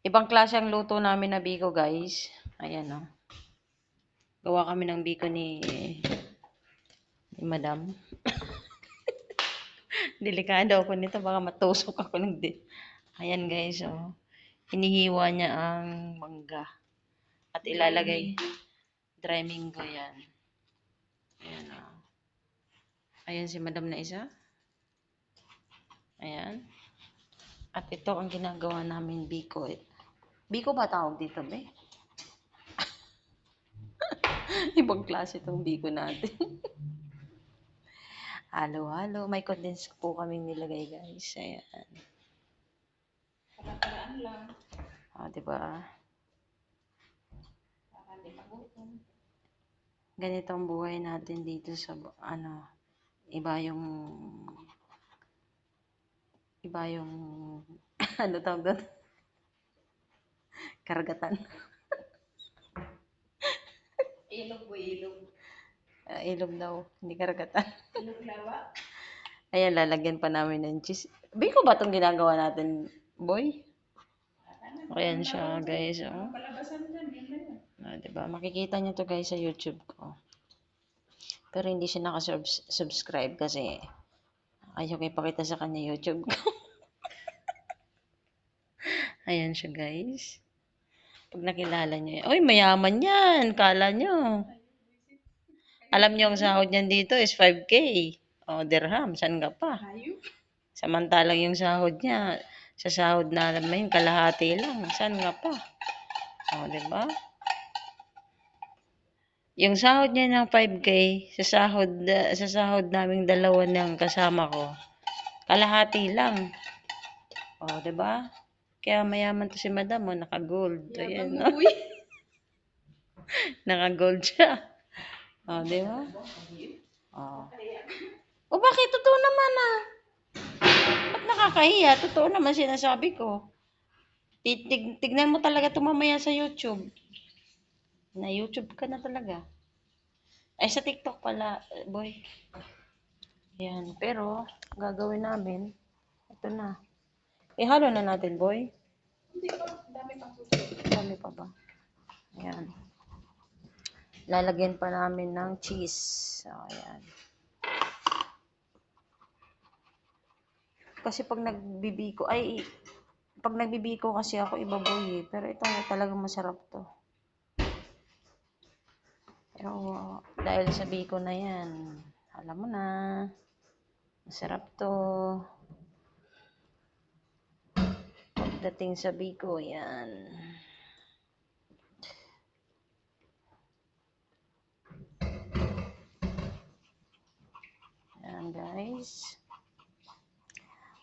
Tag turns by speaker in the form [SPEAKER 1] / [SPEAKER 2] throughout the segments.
[SPEAKER 1] Ibang klase ang luto namin na biko, guys. Ayan, oh. Gawa kami ng biko ni Madam. Delikado ako nito. Baka matusok ako Ayan, guys, oh. Hinihiwa niya ang mangga. At ilalagay. Dry mango yan. Ayan, oh. Ayan si Madam na isa. Ayan. At ito ang ginagawa namin biko. Biko ba tawag dito, be? Ibang klase itong biko natin. Halo-halo. May condensed po kaming nilagay, guys. Ayan.
[SPEAKER 2] Paraan lang.
[SPEAKER 1] Diba? Ganito ang buhay natin dito sa, iba yung, ano tawag doon? Karagatan.
[SPEAKER 2] Ilog po, ilog.
[SPEAKER 1] Ilog daw, hindi karagatan.
[SPEAKER 2] Ilog lawa.
[SPEAKER 1] Ayan, lalagyan pa namin ng cheese. Biko ba itong ginagawa natin, boy? Ayan siya, guys. Oh.
[SPEAKER 2] Palabasan dyan, yun na yun.
[SPEAKER 1] Diba? Makikita niyo to guys sa YouTube ko. Pero hindi siya naka-subscribe kasi ayaw ko ipakita sa kanya YouTube ko. Ayan siya, guys. Pag nakilala niyo yan. Uy, mayaman yan. Kala niyo. Alam niyo ang sahod niyan dito is 5K. O, dirham. Saan ka pa? Samantalang yung sahod niya, sa sahod na alam mo yun, kalahati lang. Saan nga pa? O, diba? Yung sahod niya ng 5K, sa sahod naming dalawa ng kasama ko, kalahati lang. O, diba? Kaya mayaman to si Madam, oh, naka-gold. Ayan, no? Naka-gold siya. O, diba? O, bakit? Totoo naman, ah. Ba't nakakahiya? Totoo naman sinasabi ko. Tignan mo talaga ito mamaya sa YouTube. Na YouTube ka na talaga. Ay, sa TikTok pala, boy. Ayan. Pero, gagawin namin, ito na. Ihalo na natin, boy.
[SPEAKER 2] Hindi pa, dami pang susunod.
[SPEAKER 1] Dami pa ba? Ayan. Lalagyan pa namin ng cheese. So, ayan. Kasi pag nagbibiko kasi ako, iba boy eh. Pero ito talagang masarap to. Pero, dahil sa biko na yan, alam mo na, masarap to. Pagdating sa biko, yan. Yan, guys.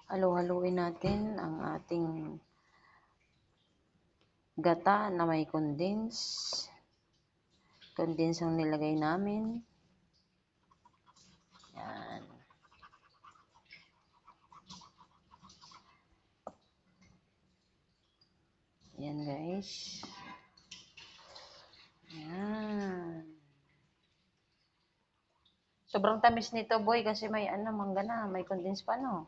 [SPEAKER 1] Halo-haluin natin ang ating gata na may condense. Condense ang nilagay namin. Yan. Yan, guys. Yan. Sobrang tamis nito, boy, kasi may mangga na, may condense pa, no?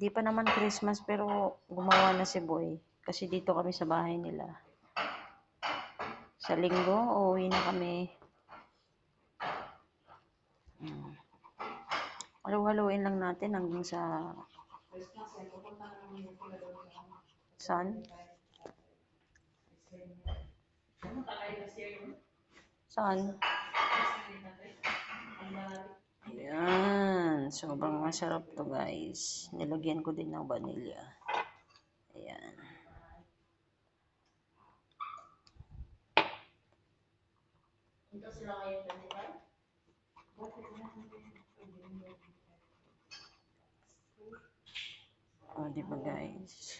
[SPEAKER 1] Di pa naman Christmas, pero gumawa na si boy. Kasi dito kami sa bahay nila. Sa linggo, uuwi na kami. Halu-haluin lang natin hanggang sa... Saan? Saan? Ayan. Sobrang masarap to, guys. Nilagyan ko din ng vanilla. Ayan. Ito sila ngayon, 25? Oh, di ba, guys?